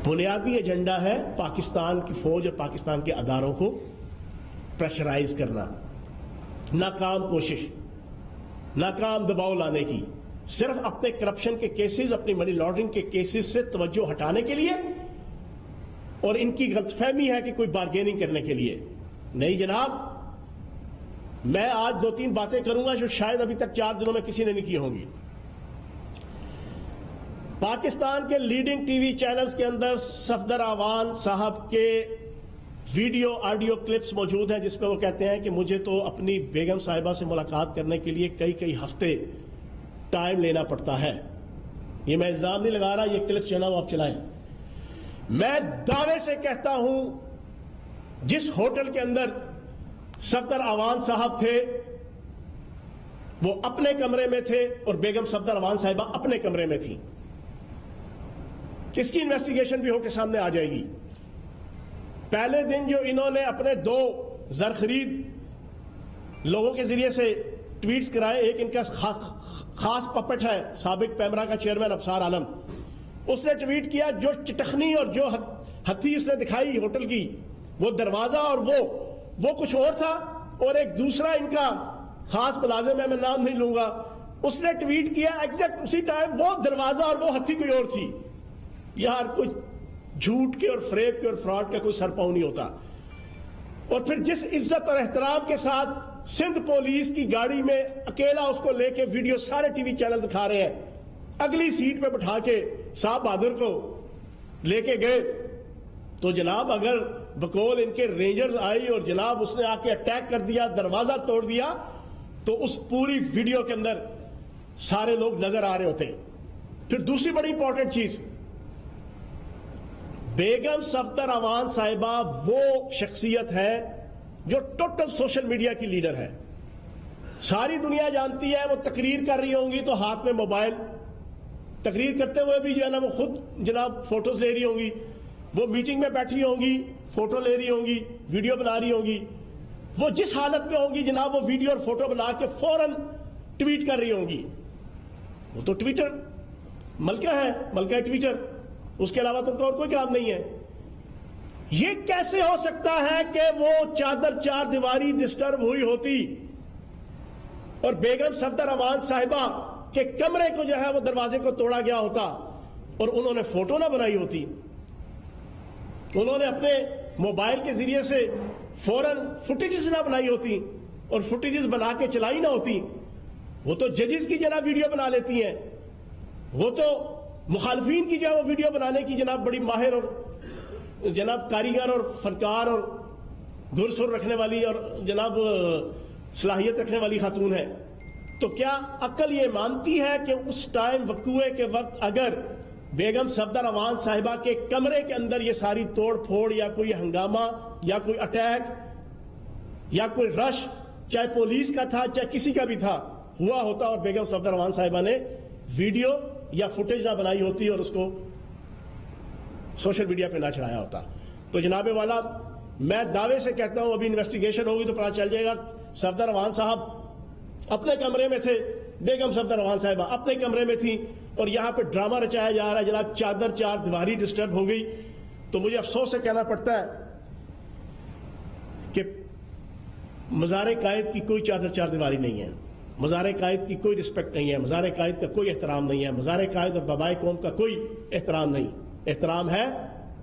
بنیادی ایجنڈا ہے پاکستان کی فوج اور پاکستان کے اداروں کو پریشرائز کرنا، ناکام کوشش، ناکام دباؤ لانے کی، صرف اپنے کرپشن کے کیسز، اپنی منی لانڈرنگ کے کیسز سے توجہ ہٹانے کے لیے، اور ان کی غلط فہمی ہے کہ کوئی بارگیننگ کرنے کے لیے نہیں جناب۔ میں آج 2-3 باتیں کروں گا جو شاید ابھی تک 4 دنوں میں کسی نے نہیں کی ہوں گی۔ پاکستان کے لیڈنگ ٹی وی چینلز کے اندر صفدر اعوان صاحب کے ویڈیو آڈیو کلپس موجود ہیں جس میں وہ کہتے ہیں کہ مجھے تو اپنی بیگم صاحبہ سے ملاقات کرنے کے لیے کئی ہفتے ٹائم لینا پڑتا ہے۔ یہ میں الزام نہیں لگا رہا، یہ کلپس جناب آپ چلائیں۔ میں دعوے سے کہتا ہوں جس ہوٹل کے اندر صفدر اعوان صاحب تھے وہ اپنے کمرے میں تھے اور بیگم صفدر اعوان صاحبہ اپنے کمرے میں تھی۔ اس کی انویسٹیگیشن بھی ہو کے سامنے آ جائے گی۔ پہلے دن جو انہوں نے اپنے 2 زرخرید لوگوں کے ذریعے سے ٹویٹس کرائے، ایک ان کا خاص پپٹ ہے سابق پیمرا کا چیئرمین ابصار عالم، اس نے ٹویٹ کیا جو چٹخنی اور جو ہتھی اس نے دکھائی ہوٹل کی، وہ دروازہ اور وہ کچھ اور تھا، اور ایک دوسرا ان کا خاص ملازم ہے، میں نام نہیں لوں گا، اس نے ٹویٹ کیا ایگزیکٹ اسی ٹائم وہ دروازہ اور وہ ہتھی کوئی اور تھی۔ یار کچھ جھوٹ کے اور فریب کے اور فراڈ کا کوئی سر پاؤں نہیں ہوتا۔ اور پھر جس عزت اور احترام کے ساتھ سندھ پولیس کی گاڑی میں اکیلا اس کو لے کے ویڈیو سارے ٹی وی چینل دکھا رہے ہیں، اگلی سیٹ پہ بٹھا کے صاحب بہادر کو لے کے گئے، تو جناب اگر بقول ان کے رینجرز آئی اور جناب اس نے آ کے اٹیک کر دیا، دروازہ توڑ دیا، تو اس پوری ویڈیو کے اندر سارے لوگ نظر آ رہے ہوتے۔ پھر دوسری بڑی امپورٹنٹ چیز، بیگم صفدر اعوان صاحبہ وہ شخصیت ہے جو ٹوٹل سوشل میڈیا کی لیڈر ہے۔ ساری دنیا جانتی ہے، وہ تقریر کر رہی ہوں گی تو ہاتھ میں موبائل، تقریر کرتے ہوئے بھی جو ہے نا وہ خود جناب فوٹوز لے رہی ہوں گی، وہ میٹنگ میں بیٹھی ہوں گی فوٹو لے رہی ہوں گی، ویڈیو بنا رہی ہوں گی، وہ جس حالت میں ہوں گی جناب وہ ویڈیو اور فوٹو بنا کے فوراً ٹویٹ کر رہی ہوں گی۔ وہ تو ٹویٹر ملکہ ہے، ملکہ ٹویٹر، اس کے علاوہ تو اور کوئی کام نہیں ہے۔ یہ کیسے ہو سکتا ہے کہ وہ چادر 4 دیواری ڈسٹرب ہوئی ہوتی اور بیگم صفدر اعوان صاحبہ کے کمرے کو جو ہے وہ دروازے کو توڑا گیا ہوتا اور انہوں نے فوٹو نہ بنائی ہوتی، انہوں نے اپنے موبائل کے ذریعے سے فوراً فوٹیجز نہ بنائی ہوتی اور فوٹیجز بنا کے چلائی نہ ہوتی؟ وہ تو ججز کی جناب ویڈیو بنا لیتی ہیں، وہ تو مخالفین کی جو ہے وہ ویڈیو بنانے کی جناب بڑی ماہر اور جناب کاریگر اور فنکار اور گرسر رکھنے والی اور جناب صلاحیت رکھنے والی خاتون ہے۔ تو کیا عقل یہ مانتی ہے کہ اس ٹائم وقوعے کے وقت اگر بیگم صفدر اعوان صاحبہ کے کمرے کے اندر یہ ساری توڑ پھوڑ یا کوئی ہنگامہ یا کوئی اٹیک یا کوئی رش، چاہے پولیس کا تھا چاہے کسی کا بھی تھا، ہوا ہوتا اور بیگم صفدر اعوان صاحبہ نے ویڈیو یا فوٹیج نہ بنائی ہوتی اور اس کو سوشل میڈیا پہ نہ چڑھایا ہوتا؟ تو جناب والا میں دعوے سے کہتا ہوں ابھی انویسٹیگیشن ہوگی تو پتہ چل جائے گا۔ صفدر اعوان صاحب اپنے کمرے میں تھے، بیگم صفدر اعوان صاحبہ اپنے کمرے میں تھی، اور یہاں پہ ڈرامہ رچایا جا رہا ہے جناب، چادر 4 دیواری ڈسٹرب ہو گئی۔ تو مجھے افسوس سے کہنا پڑتا ہے کہ مزار قائد کی کوئی چادر 4 دیواری نہیں ہے، مزار قائد کی کوئی رسپیکٹ نہیں ہے، مزار قائد کا کوئی احترام نہیں ہے، مزار قائد اور بابائے قوم کا کوئی احترام نہیں۔ احترام ہے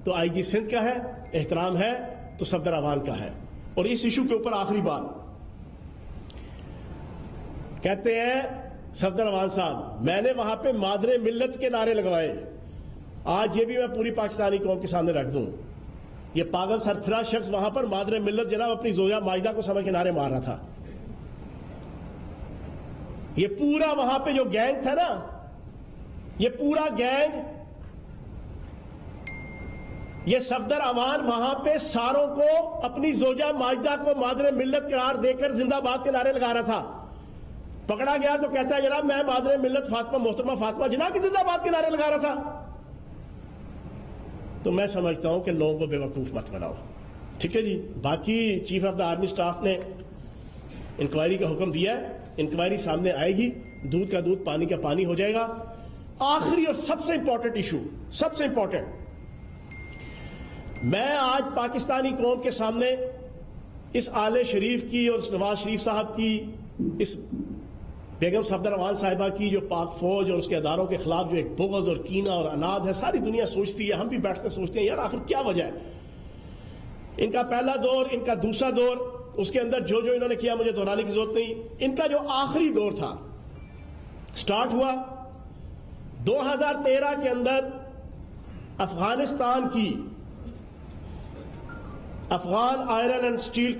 تو آئی جی سندھ کا ہے، احترام ہے تو صفدر اعوان کا ہے۔ اور اس ایشو کے اوپر آخری بات کہتے ہیں صفدر اعوان صاحب، میں نے وہاں پہ مادر ملت کے نعرے لگوائے۔ آج یہ بھی میں پوری پاکستانی قوم کے سامنے رکھ دوں، یہ پاگل سرفراز شخص وہاں پر مادر ملت جناب اپنی زوجہ ماجدہ کو سمجھ کے نعرے مار رہا تھا۔ یہ پورا وہاں پہ جو گینگ تھا نا، یہ پورا گینگ، یہ صفدر اعوان وہاں پہ ساروں کو اپنی زوجہ ماجدہ کو مادر ملت قرار دے کر زندہ باد کے نعرے لگا رہا تھا۔ پکڑا گیا تو کہتا ہے جناب میں مادر ملت فاطمہ محترمہ فاطمہ جناح کی زندہ باد کے نعرے لگا رہا تھا۔ تو میں سمجھتا ہوں کہ لوگوں کو بے وقوف مت بناؤ، ٹھیک ہے جی۔ باقی chief of the army staff نے انکوائری کا حکم دیا ہے، انکوائری سامنے آئے گی، دودھ کا دودھ پانی کا پانی ہو جائے گا۔ آخری اور سب سے امپورٹنٹ ایشو، سب سے امپورٹنٹ، میں آج پاکستانی قوم کے سامنے اس آل شریف کی اور اس نواز شریف صاحب کی، اس بیگم صفدر امان صاحبہ کی جو پاک فوج اور اس کے اداروں کے خلاف جو ایک بغض اور کینہ اور اناد ہے، ساری دنیا سوچتی ہے، ہم بھی بیٹھتے سوچتے ہیں یار آخر کیا وجہ ہے؟ ان کا پہلا دور، ان کا دوسرا دور، اس کے اندر جو انہوں نے کیا مجھے دہرانے کی ضرورت نہیں۔ ان کا جو آخری دور تھا سٹارٹ ہوا 2013 کے اندر افغانستان کی Afghan iron and steel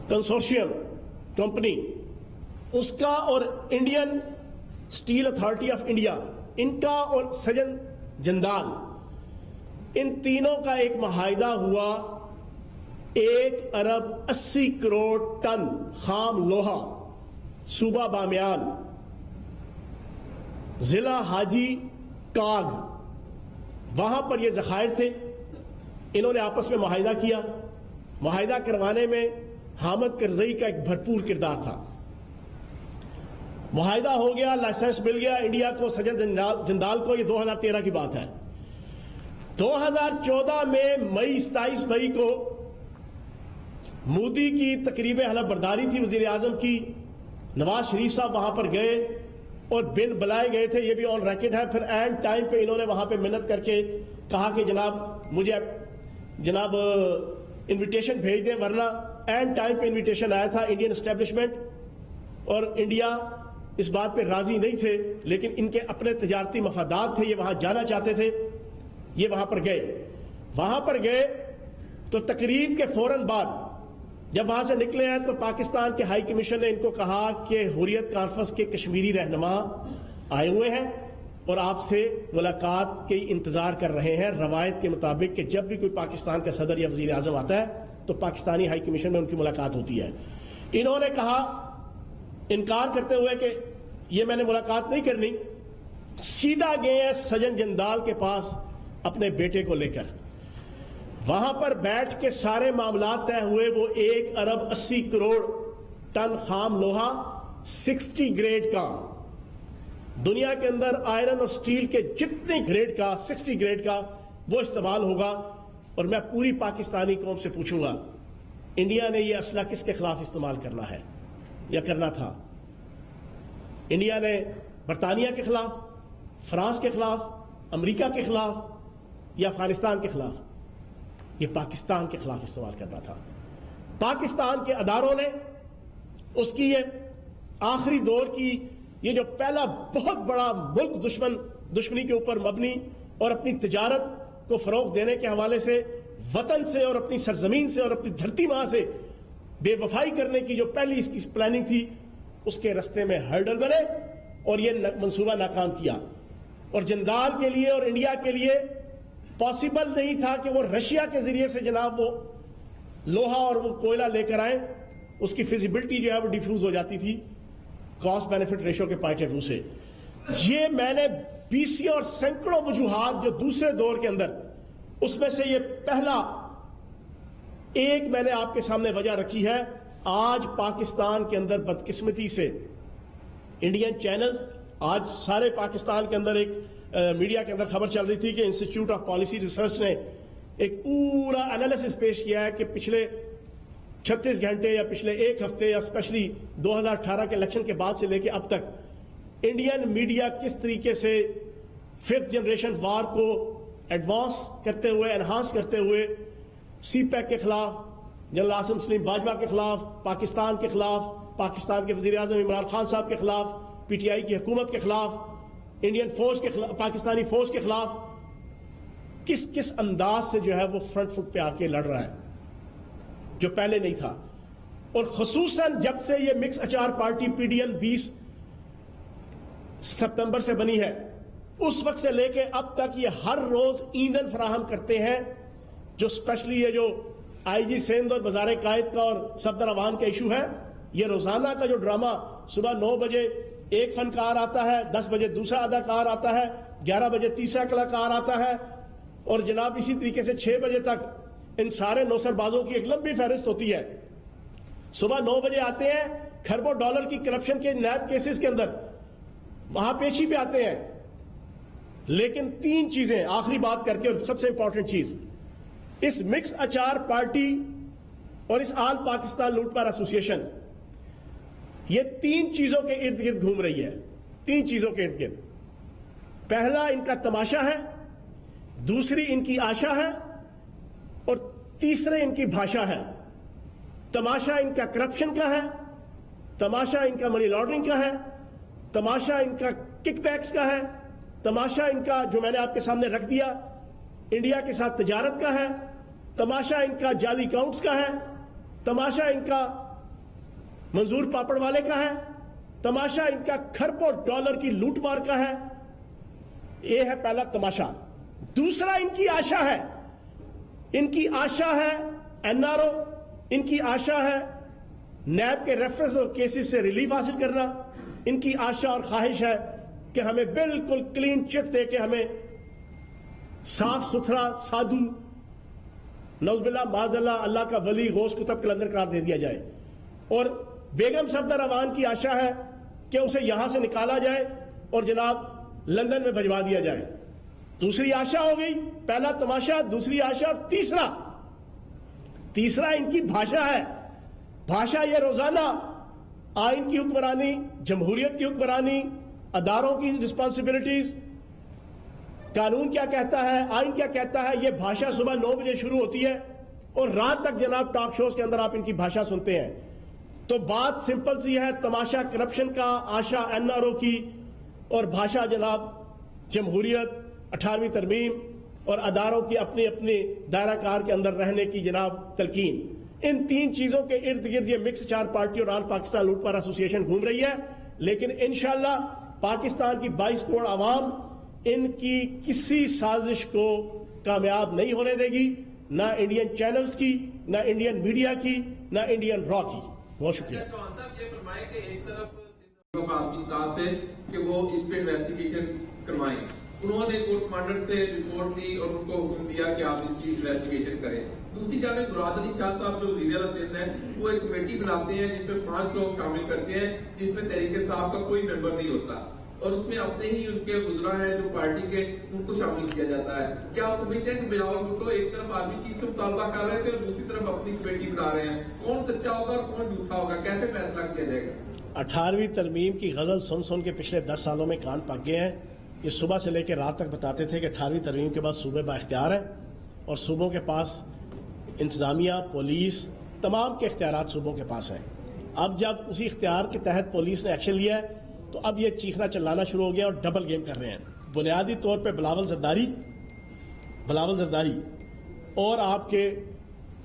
consortium company, اس کا اور Indian steel authority of India, ان کا اور سجن جندال، ان تینوں کا ایک معاہدہ ہوا 1 ارب 80 کروڑ ٹن خام لوہا، صوبہ بامیان، ضلع حاجی کاگ، وہاں پر یہ ذخائر تھے۔ انہوں نے آپس میں معاہدہ کیا۔ معاہدہ کروانے میں حامد کرزئی کا ایک بھرپور کردار تھا۔ معاہدہ ہو گیا، لائسنس مل گیا انڈیا کو، سجن جندال کو، یہ 2013 کی بات ہے۔ 2014 میں 27 مئی کو مودی کی تقریب حلف برداری تھی وزیر اعظم کی، نواز شریف صاحب وہاں پر گئے اور بن بلائے گئے تھے، یہ بھی آن ریکارڈ ہے۔ پھر اینڈ ٹائم پہ انہوں نے وہاں پہ منت کر کے کہا کہ جناب جناب انویٹیشن بھیج دیں، ورنہ اینڈ ٹائم پہ انویٹیشن آیا تھا۔ انڈین اسٹیبلشمنٹ اور انڈیا اس بات پہ راضی نہیں تھے، لیکن ان کے اپنے تجارتی مفادات تھے، یہ وہاں جانا چاہتے تھے، یہ وہاں پر گئے تو تقریب کے فوراً بعد جب وہاں سے نکلے ہیں تو پاکستان کے ہائی کمیشن نے ان کو کہا کہ حریت کانفرنس کے کشمیری رہنما آئے ہوئے ہیں اور آپ سے ملاقات کے انتظار کر رہے ہیں، روایت کے مطابق کہ جب بھی کوئی پاکستان کا صدر یا وزیر اعظم آتا ہے تو پاکستانی ہائی کمیشن میں ان کی ملاقات ہوتی ہے۔ انہوں نے کہا انکار کرتے ہوئے کہ یہ میں نے ملاقات نہیں کرنی، سیدھا گئے ہیں سجن جندال کے پاس اپنے بیٹے کو لے کر، وہاں پر بیٹھ کے سارے معاملات طے ہوئے۔ وہ 1 ارب 80 کروڑ ٹن خام لوہا 60 گریڈ کا، دنیا کے اندر آئرن اور سٹیل کے جتنے گریڈ کا 60 گریڈ کا وہ استعمال ہوگا۔ اور میں پوری پاکستانی قوم سے پوچھوں گا انڈیا نے یہ اسلحہ کس کے خلاف استعمال کرنا ہے یا کرنا تھا؟ انڈیا نے برطانیہ کے خلاف، فرانس کے خلاف، امریکہ کے خلاف یا افغانستان کے خلاف؟ یہ پاکستان کے خلاف استعمال کرنا تھا۔ پاکستان کے اداروں نے اس کی یہ آخری دور کی یہ جو پہلا بہت بڑا ملک دشمنی کے اوپر مبنی اور اپنی تجارت کو فروغ دینے کے حوالے سے وطن سے اور اپنی سرزمین سے اور اپنی دھرتی ماں سے بے وفائی کرنے کی جو پہلی اس کی پلاننگ تھی، اس کے رستے میں ہرڈل بنے اور یہ منصوبہ ناکام کیا۔ اور جندال کے لیے اور انڈیا کے لیے پاسبل نہیں تھا کہ وہ رشیا کے ذریعے سے جناب وہ لوہا اور وہ کوئلہ لے کر آئیں، اس کی فیزیبلٹی جو ہے وہ ڈیفیوز ہو جاتی تھی کاسٹ بینیفٹ ریشو کے پوائنٹ آف ویو سے۔ یہ میں نے 20 اور سینکڑوں وجوہات جو دوسرے دور کے اندر، اس میں سے یہ پہلا ایک میں نے آپ کے سامنے وجہ رکھی ہے۔ آج پاکستان کے اندر بدقسمتی سے انڈین چینلز، آج سارے پاکستان کے اندر ایک میڈیا کے اندر خبر چل رہی تھی کہ انسٹیٹیوٹ آف پالیسی ریسرچ نے ایک پورا انالیسس پیش کیا ہے کہ پچھلے 36 گھنٹے یا پچھلے ایک ہفتے یا اسپیشلی 2018 کے الیکشن کے بعد سے لے کے اب تک انڈین میڈیا کس طریقے سے 5th جنریشن وار کو ایڈوانس کرتے ہوئے، انہانس کرتے ہوئے سی پیک کے خلاف، جنرل عاصم سلیم باجوہ کے خلاف، پاکستان کے خلاف، پاکستان کے وزیر اعظم عمران خان صاحب کے خلاف، پی ٹی آئی کی حکومت کے خلاف، انڈین فوج کے خلاف، پاکستانی فوج کے خلاف کس انداز سے جو ہے وہ فرنٹ فٹ پہ آ کے لڑ رہا ہے، جو پہلے نہیں تھا۔ اور خصوصاً جب سے یہ مکس اچار پارٹی پی ڈی ایم 20 ستمبر سے بنی ہے، اس وقت سے لے کے اب تک یہ ہر روز ایندھن فراہم کرتے ہیں، جو اسپیشلی یہ جو آئی جی سندھ اور بازار قائد کا اور صفدر امان کا ایشو ہے، یہ روزانہ کا جو ڈرامہ، صبح 9 بجے ایک فنکار آتا ہے، 10 بجے دوسرا اداکار آتا ہے، 11 بجے تیسرا کلاکار آتا ہے، اور جناب اسی طریقے سے 6 بجے تک ان سارے نوسر بازوں کی ایک لمبی فہرست ہوتی ہے۔ صبح 9 بجے آتے ہیں، کھربوں ڈالر کی کرپشن کے نیب کیسز کے اندر وہاں پیشی پہ آتے ہیں، لیکن تین چیزیں آخری بات کر کے، اور سب سے امپورٹنٹ چیز، اس مکس اچار پارٹی اور اس آل پاکستان لوٹ مار ایسوسیشن یہ تین چیزوں کے ارد گرد گھوم رہی ہے. تین چیزوں کے ارد گرد. پہلا ان کا تماشا ہے، دوسری ان کی آشا ہے، اور تیسرے ان کی بھاشا ہے. تماشا ان کا کرپشن کا ہے، تماشا ان کا منی لانڈرنگ کا ہے، تماشا ان کا کک بیکس کا ہے، تماشا ان کا جو میں نے آپ کے سامنے رکھ دیا انڈیا کے ساتھ تجارت کا ہے، تماشا ان کا جعلی اکاؤنٹس کا ہے، تماشا ان کا منظور پاپڑ والے کا ہے، تماشا ان کا کھربوں ڈالر کی لوٹ مار کا ہے. یہ ہے پہلا تماشا. دوسرا ان کی آشا ہے. ان کی آشا ہے این آر او، ان کی آشا ہے نیب کے ریفرنس اور کیسز سے ریلیف حاصل کرنا. ان کی آشا اور خواہش ہے کہ ہمیں بالکل کلین چٹ دے کے ہمیں صاف ستھرا سادھو، نعوذ باللہ معاذ اللہ، اللہ کا ولی غوث کتب کلندر قرار دے دیا جائے. اور بیگم صفدر امان کی آشا ہے کہ اسے یہاں سے نکالا جائے اور جناب لندن میں بھجوا دیا جائے. دوسری آشا ہو گئی، پہلا تماشا، دوسری آشا، اور تیسرا ان کی بھاشا ہے. بھاشا یہ روزانہ آئین کی حکمرانی، جمہوریت کی حکمرانی، اداروں کی رسپانسبلٹیز، قانون کیا کہتا ہے، آئین کیا کہتا ہے، یہ بھاشا صبح 9 بجے شروع ہوتی ہے اور رات تک جناب ٹاک شوز کے اندر آپ ان کی بھاشا سنتے ہیں. تو بات سمپل سی ہے، تماشا کرپشن کا، آشا این آر او کی، اور بھاشا جناب جمہوریت، 18ویں ترمیم اور اداروں کی اپنی اپنی دائرہ کار کے اندر رہنے کی جناب تلقین. ان تین چیزوں کے ارد گرد یہ مکس چار پارٹی اور آل پاکستان لوٹ مار ایسوسیشن گھوم رہی ہے. لیکن انشاءاللہ پاکستان کی 22 کروڑ عوام ان کی کسی سازش کو کامیاب نہیں ہونے دے گی، نہ انڈین چینلز کی، نہ انڈین میڈیا کی، نہ انڈین را کی. بہت شکریہ. یہ فرمائے کہ ایک طرف پاکستان سے کہ وہ اس پہ انویسٹیگیشن کروائیں، انہوں نے کورٹ کمانڈر سے رپورٹ لی اور ان کو حکم دیا کہ آپ اس کی انویسٹیگیشن کریں. دوسری جانب مراد علی شاہ صاحب جو وزیر اعلیٰ سندھ ہیں وہ ایک کمیٹی بناتے ہیں جس میں 5 لوگ شامل کرتے ہیں، جس میں تحریک انصاف کا کوئی ممبر نہیں ہوتا، اور اس میں اپنے ہی ان کے وزراء ہیں جو پارٹی کے، ان کو شامل کیا جاتا ہے. کیا آپ سمجھتے ہیں کہ بلاول بھٹو ایک طرف آرمی چیف سے مطالبہ کر رہے تھے اور دوسری طرف اپنی کمیٹی بنا رہے ہیں؟ کون سچا ہوگا اور کون جھوٹا ہوگا؟ کیسے فیصلہ کیا جائے گا؟ 18ویں ترمیم کی غزل سن کے پچھلے 10 سالوں میں کان پک گئے ہیں. یہ صبح سے لے کے رات تک بتاتے تھے کہ 18ویں ترمیم کے بعد صوبے با اختیار ہیں اور صوبوں کے پاس انتظامیہ، پولیس، تمام کے اختیارات صوبوں کے پاس ہیں. اب جب اسی اختیار کے تحت پولیس نے ایکشن لیا ہے تو اب یہ چیخنا چلانا شروع ہو گیا اور ڈبل گیم کر رہے ہیں. بنیادی طور پہ بلاول زرداری اور آپ کے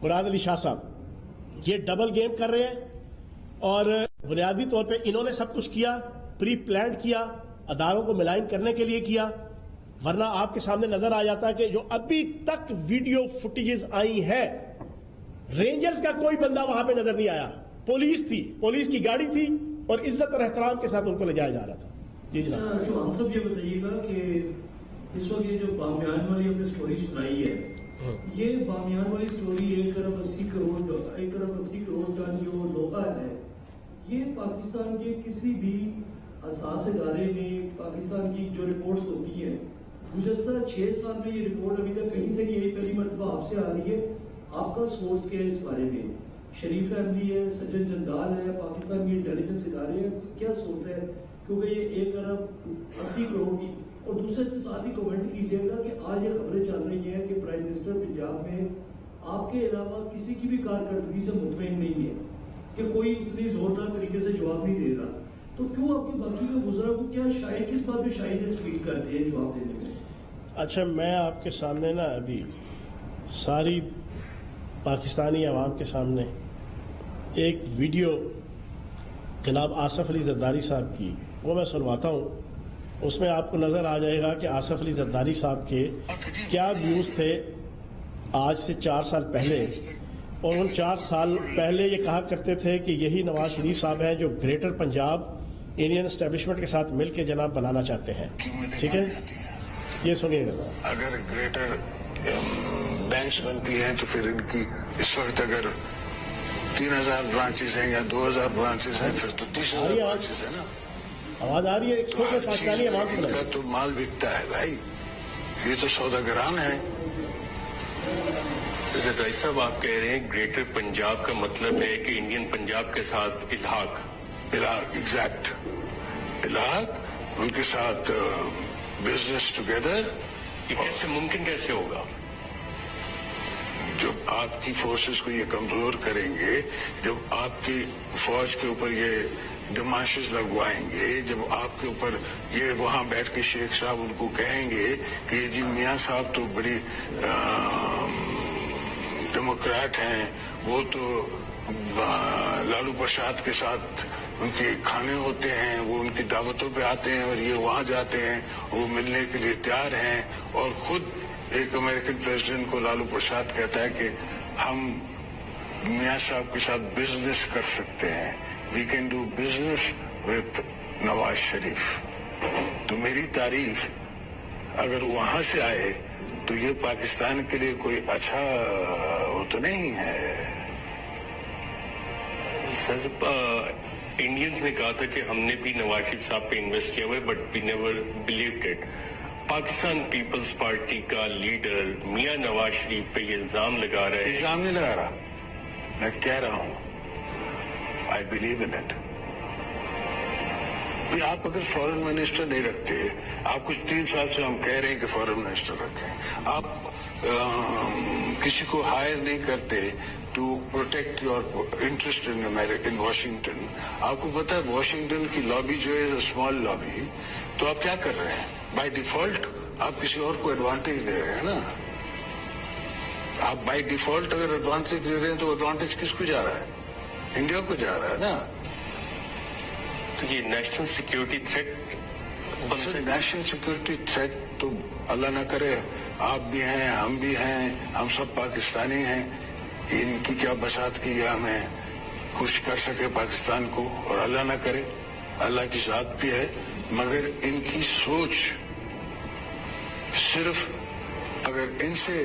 مراد علی شاہ صاحب یہ ڈبل گیم کر رہے ہیں. اور بنیادی طور پہ انہوں نے سب کچھ کیا، پری پلانڈ کیا، اداروں کو ملائن کرنے کے لیے کیا. ورنہ آپ کے سامنے نظر آ جاتا ہے کہ جو ابھی تک ویڈیو فوٹیجز آئی ہیں، رینجرز کا کوئی بندہ وہاں پہ نظر نہیں آیا. پولیس تھی، پولیس کی گاڑی تھی اور عزت اور احترام کے ساتھ ان کو لے جایا جا رہا تھا. جی جناب. جو ہم سب یہ بتائیے گا کہ اس وقت یہ جو بامیان والی ہم نے سٹوری سنائی ہے، یہ بامیان والی سٹوری 1 ارب 80 کروڑ ٹن جو لوہا ہے، یہ پاکستان کے کسی بھی حساس ادارے میں پاکستان کی جو رپورٹس ہوتی ہیں گزشتہ 6 سال میں یہ رپورٹ ابھی تک کہیں سے نہیں آئی. پہلی مرتبہ آپ سے آ رہی ہے. آپ کا سورس کیا ہے اس بارے میں؟ شریف احمدی ہے، سجن جندال ہے، پاکستان کی انٹیلیجنس ادارے ہیں، کیا سورس ہے؟ کیونکہ یہ 1 ارب 80 کروڑ کی. اور دوسرے اس کے ساتھ ہی کمنٹ کیجیے گا کہ آج یہ خبریں چل رہی ہیں کہ پرائم منسٹر پنجاب میں آپ کے علاوہ کسی کی بھی کارکردگی سے مطمئن نہیں ہے، کہ کوئی اتنی زوردار طریقے سے جواب نہیں دے رہا. تو کیوں آپ کے باقی کے وزراء کو کیا شاید کس بات میں شاید فیل کرتے ہیں جواب دینے میں؟ اچھا، میں آپ کے سامنے نا ابھی ساری پاکستانی عوام کے سامنے ایک ویڈیو جناب آصف علی زرداری صاحب کی وہ میں سنواتا ہوں. اس میں آپ کو نظر آ جائے گا کہ آصف علی زرداری صاحب کے کیا ویوز تھے آج سے 4 سال پہلے. اور ان 4 سال پہلے یہ کہا کرتے تھے کہ یہی نواز شریف صاحب ہیں جو گریٹر پنجاب انڈین اسٹیبلشمنٹ کے ساتھ مل کے جناب بنانا چاہتے ہیں. ٹھیک ہے، یہ سنیے گا. اگر گریٹر بینکس بنتی ہیں تو پھر ان کی اس وقت اگر 3000 برانچز ہیں یا 2000 برانچز ہیں پھر تو 30,000 برانچز ہیں نا. آواز آ رہی ہے؟ ایک پاکستانی عوام کا تو مال بکتا ہے بھائی. یہ تو سوداگران ہے. زرداری صاحب آپ کہہ رہے ہیں گریٹر پنجاب کا مطلب ہے کہ انڈین پنجاب کے ساتھ الحاق. ایگزیکٹ الحاق، ان کے ساتھ بزنس ٹوگیدر. یہ کیسے ممکن کیسے ہوگا؟ جب آپ کی فورسز کو یہ کمزور کریں گے، جب آپ کی فوج کے اوپر یہ ڈمانشز لگوائیں گے، جب آپ کے اوپر یہ وہاں بیٹھ کے شیخ صاحب ان کو کہیں گے کہ جی میاں صاحب تو بڑی ڈیموکریٹ ہیں، وہ تو لالو پرساد کے ساتھ ان کے کھانے ہوتے ہیں، وہ ان کی دعوتوں پہ آتے ہیں اور یہ وہاں جاتے ہیں، وہ ملنے کے لیے تیار ہیں. اور خود ایک امریکن پریزیڈنٹ کو لالو پرساد کہتا ہے کہ ہم میاں صاحب کے ساتھ بزنس کر سکتے ہیں، we can do business with Nawaz Sharif. تو میری تعریف اگر وہاں سے آئے تو یہ پاکستان کے لیے کوئی اچھا وہ تو نہیں ہے. انڈینز نے کہا تھا کہ ہم نے بھی نواز شریف صاحب پہ انویسٹ کیا ہوا ہے، but we never believed it. Pakistan Peoples Party کا لیڈر میاں نواز شریف پہ یہ الزام لگا رہا ہے. الزام نہیں لگا رہا، میں کہہ رہا ہوں آئی بلیو ان اٹ. آپ اگر فورن منسٹر نہیں رکھتے، آپ کچھ 3 سال سے ہم کہہ رہے ہیں کہ فورن منسٹر رکھیں، آپ کسی کو ہائر نہیں کرتے to protect your interest in Washington. آپ کو پتا ہے واشنگٹن کی لابی جو ہے اسمال لابی، تو آپ کیا کر رہے ہیں؟ بائی ڈیفالٹ آپ کسی اور کو ایڈوانٹیج دے رہے ہیں نا. آپ بائی ڈیفالٹ اگر ایڈوانٹیج دے رہے ہیں تو ایڈوانٹیج کس کو جا رہا ہے؟ انڈیا کو جا رہا ہے نا. تو یہ national security threat. National security threat تو اللہ نہ کرے، آپ بھی ہیں، ہم بھی ہیں، ہم سب پاکستانی ہیں. ان کی کیا بساط کی ہے ہمیں کچھ کر سکے پاکستان کو، اور اللہ نہ کرے، اللہ کی ذات بھی ہے. مگر ان کی سوچ صرف اگر ان سے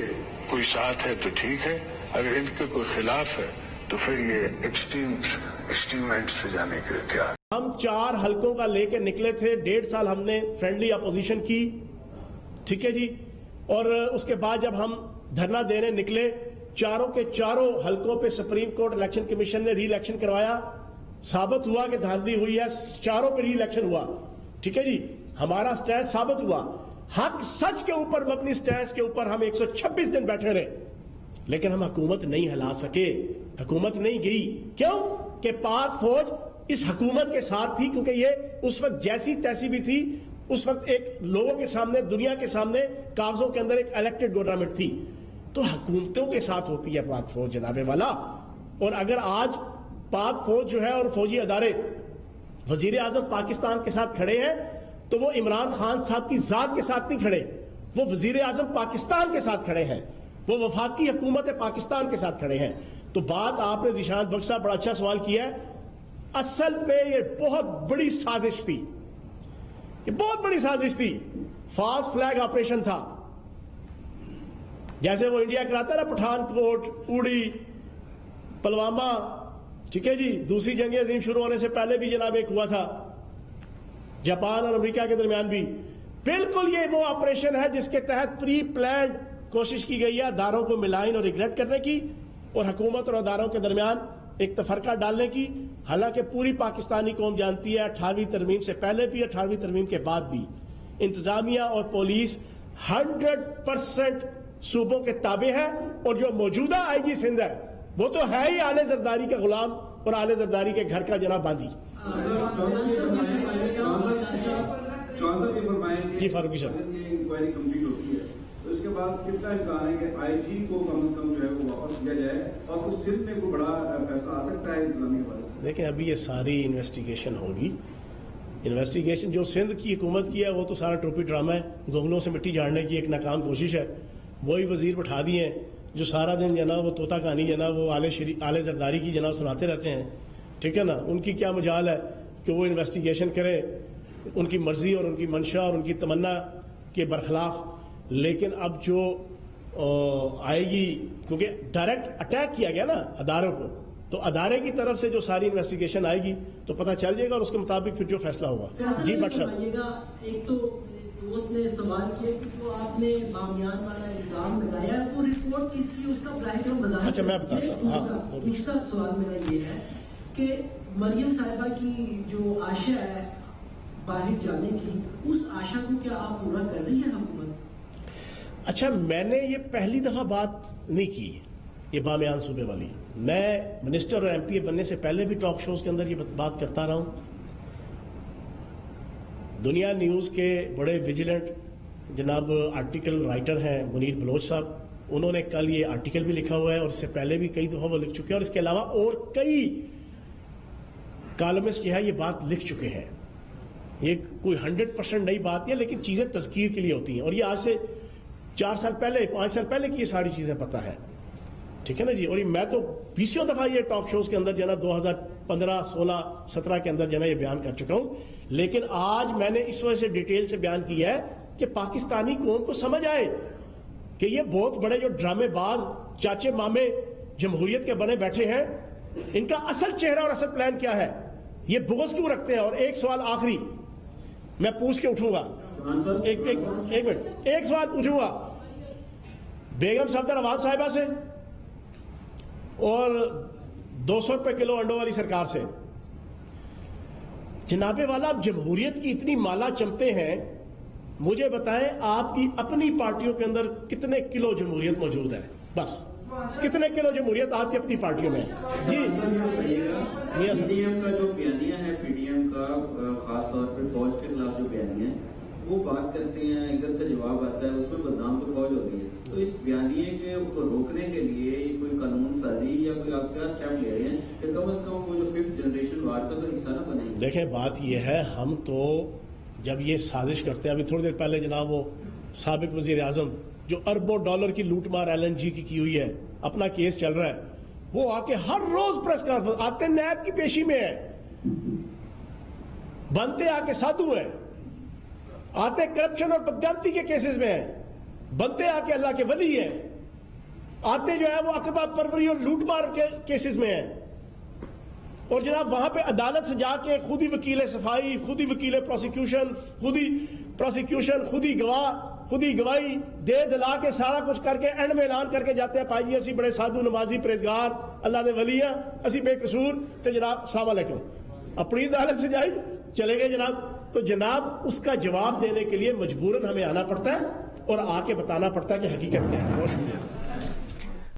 کوئی ساتھ ہے تو ٹھیک ہے، اگر ان کے کوئی خلاف ہے تو پھر یہ ایکسٹریم اینڈ سے جانے کے لیے تیار. ہم 4 حلقوں کا لے کے نکلے تھے، 1.5 سال ہم نے فرینڈلی اپوزیشن کی، ٹھیک ہے جی. اور اس کے بعد جب ہم دھرنا دینے نکلے، چاروں کے چاروں حلقوں پہ سپریم کورٹ الیکشن کمیشن نے ری الیکشن کروایا. ثابت ہوا کہ دھاندلی ہوئی ہے، چاروں پہ ری الیکشن ہوا، ٹھیک ہے جی. ہمارا سٹینس ثابت ہوا، حق سچ کے اوپر مبنی سٹینس کے اوپر ہم 126 دن بیٹھے رہے، لیکن ہم حکومت نہیں ہلا سکے. حکومت نہیں گئی. کیوں؟ کہ پاک فوج اس حکومت کے ساتھ تھی، کیونکہ یہ اس وقت جیسی تیسی بھی تھی، اس وقت ایک لوگوں کے سامنے، دنیا کے سامنے کاغذوں کے اندر ایک الیکٹڈ گورنمنٹ تھی. تو حکومتوں کے ساتھ ہوتی ہے پاک فوج جناب والا. اور اگر آج پاک فوج جو ہے اور فوجی ادارے وزیر اعظم پاکستان کے ساتھ کھڑے ہیں، تو وہ عمران خان صاحب کی ذات کے ساتھ نہیں کھڑے، وہ وزیر اعظم پاکستان کے ساتھ کھڑے ہیں، وہ وفاقی حکومت پاکستان کے ساتھ کھڑے ہیں. تو بات آپ نے ذیشان بخش صاحب بڑا اچھا سوال کیا ہے. اصل میں یہ بہت بڑی سازش تھی، یہ بہت بڑی سازش تھی. فاسٹ فلیگ آپریشن تھا، جیسے وہ انڈیا کراتا ہے نا، پٹھان کوٹ، اوڑی، پلوامہ، ٹھیک ہے جی. دوسری جنگ عظیم شروع ہونے سے پہلے بھی جناب ایک ہوا تھا، جاپان اور امریکہ کے درمیان بھی. بالکل یہ وہ آپریشن ہے جس کے تحت پری پلانڈ کوشش کی گئی ہے اداروں کو ملائن اور ریگریٹ کرنے کی، اور حکومت اور اداروں کے درمیان ایک تفرقہ ڈالنے کی. حالانکہ پوری پاکستانی قوم جانتی ہے 18ویں ترمیم سے پہلے بھی 18ویں ترمیم کے بعد بھی انتظامیہ اور پولیس 100% صوبوں کے تابع ہے. اور جو موجودہ آئی جی سندھ ہے وہ تو ہے ہی آل زرداری کا غلام اور آل زرداری کے گھر کا جناب باندھی. جی فاروقی صاحب، انکوائری کمپلیٹ ہوتی ہے تو اس کے بعد کتنا امکان ہے کہ آئی جی کو کم از کم جو ہے وہ واپس کیا جائے، اور اس سندھ میں کوئی بڑا فیصلہ آ سکتا ہے انتظامی حوالے سے؟ دیکھیں ابھی یہ ساری انویسٹیگیشن ہوگی. انویسٹیگیشن جو سندھ کی حکومت کی ہے وہ تو سارا ٹوپی ڈرامہ ہے، گونگلوں سے مٹی جھاڑنے کی ایک ناکام کوشش ہے. وہی وزیر بٹھا دیے ہیں جو سارا دن جناب وہ طوطا کہانی جناب وہ آل زرداری کی جناب سناتے رہتے ہیں، ٹھیک ہے نا. ان کی کیا مجال ہے کہ وہ انویسٹیگیشن کریں، ان کی مرضی اور ان کی منشا اور ان کی تمنا کے برخلاف. لیکن اب جو آئے گی، کیونکہ ڈائریکٹ اٹیک کیا گیا نا اداروں کو، تو ادارے کی طرف سے جو ساری انویسٹیگیشن آئے گی تو پتہ چل جائے گا، اور اس کے مطابق پھر جو فیصلہ ہوگا. جی بٹ صاحب، ایک تو دوست نے سوال کیا کہ جو آپ نے بامیان والا الزام لگایا وہ رپورٹ کس کی، اس کا براہ کرم وضاحت. اچھا میں بتاتا ہوں. ہاں دوسرا سوال میرا یہ ہے کہ مریم صاحبہ کی جو آشا ہے باہر جانے کی، اس آشا کو کیا آپ پورا کر رہی ہیں حکومت؟ اچھا میں نے یہ پہلی دفعہ بات نہیں کی یہ بامیان صوبے والی. میں منسٹر اور ایم پی اے بننے سے پہلے بھی ٹاک شوز کے اندر یہ بات کرتا رہا ہوں. دنیا نیوز کے بڑے ویجیلنٹ جناب آرٹیکل رائٹر ہیں منیر بلوچ صاحب، انہوں نے کل یہ آرٹیکل بھی لکھا ہوا ہے اور اس سے پہلے بھی کئی دفعہ وہ لکھ چکے ہیں، اور اس کے علاوہ اور کئی کالمسٹ جو ہے یہ بات لکھ چکے ہیں. یہ کوئی 100% نئی بات نہیں ہے، لیکن چیزیں تذکیر کے لیے ہوتی ہیں، اور یہ آج سے 4 سال پہلے 5 سال پہلے کی یہ ساری چیزیں پتہ ہے. ٹھیک ہے نا جی. اور میں تو 20 دفعہ یہ ٹاک شوز کے اندر جو ہے نا 2015 16 17 کے اندر جو ہے نا یہ بیان کر چکا ہوں. لیکن آج میں نے اس وجہ سے ڈیٹیل سے بیان کیا ہے کہ پاکستانی قوم کو سمجھ آئے کہ یہ بہت بڑے جو ڈرامے باز چاچے مامے جمہوریت کے بنے بیٹھے ہیں، ان کا اصل چہرہ اور اصل پلان کیا ہے، یہ بغض کیوں رکھتے ہیں. اور ایک سوال آخری میں پوچھ کے اٹھوں گا، ایک منٹ، ایک سوال پوچھوں گا بیگم صفدر احمد صاحبہ سے اور 200 روپے کلو انڈوں والی سرکار سے. جناب والا آپ جمہوریت کی اتنی مالا چمتے ہیں، مجھے بتائیں آپ کی اپنی پارٹیوں کے اندر کتنے کلو جمہوریت موجود ہے؟ بس کتنے کلو جمہوریت آپ کی اپنی پارٹیوں میں؟ جی پی ڈی ایم کا جو بیانیہ ہے، پی ڈی ایم کا خاص طور پہ فوج کے خلاف جو بیانیہ ہے وہ بات کرتے ہیں، ادھر سے جواب آتا ہے، اس میں بدنام تو فوج ہوتی ہے. تو اس بیانیے کے کو روکنے کے لیے کوئی قانون سازی یا کوئی آپ کیا اسٹیپ لے رہے ہیں کہ کم از کم وہ جو 5th جنریشن وار کا تو حصہ نہ بنے؟ دیکھیں بات یہ ہے، ہم تو جب یہ سازش کرتے ہیں، ابھی تھوڑی دیر پہلے جناب وہ سابق وزیر اعظم جو اربوں ڈالر کی لوٹ مار ایل این جی کی ہوئی ہے، اپنا کیس چل رہا ہے، وہ آ کے ہر روز پریس کانفرنس آتے نیب کی پیشی میں ہے، بنتے آ کے سادھو ہیں، آتے کرپشن اور بددیانتی کے کیسز میں ہیں، بنتے آ کے اللہ کے ولی ہیں، آتے جو ہے وہ عقیدہ پروری اور لوٹ مار کے کیسز میں ہیں. اور جناب وہاں پہ عدالت سے جا کے خود ہی وکیل صفائی، خود ہی وکیل پروسیکیوشن، خود ہی گواہ، خود ہی گواہی دے دلا کے سارا کچھ کر کے اینڈ میں اعلان کر کے جاتے ہیں بھائی اسی بڑے سادھو نمازی پرہیزگار اللہ دے ولی ہیں، اسی بے قصور تے جناب السلام علیکم. اپنی عدالت سے جائی چلے گئے جناب. تو جناب اس کا جواب دینے کے لیے مجبوراً ہمیں آنا پڑتا ہے اور آ کے بتانا پڑتا ہے کہ حقیقت کیا ہے. بہت شکریہ.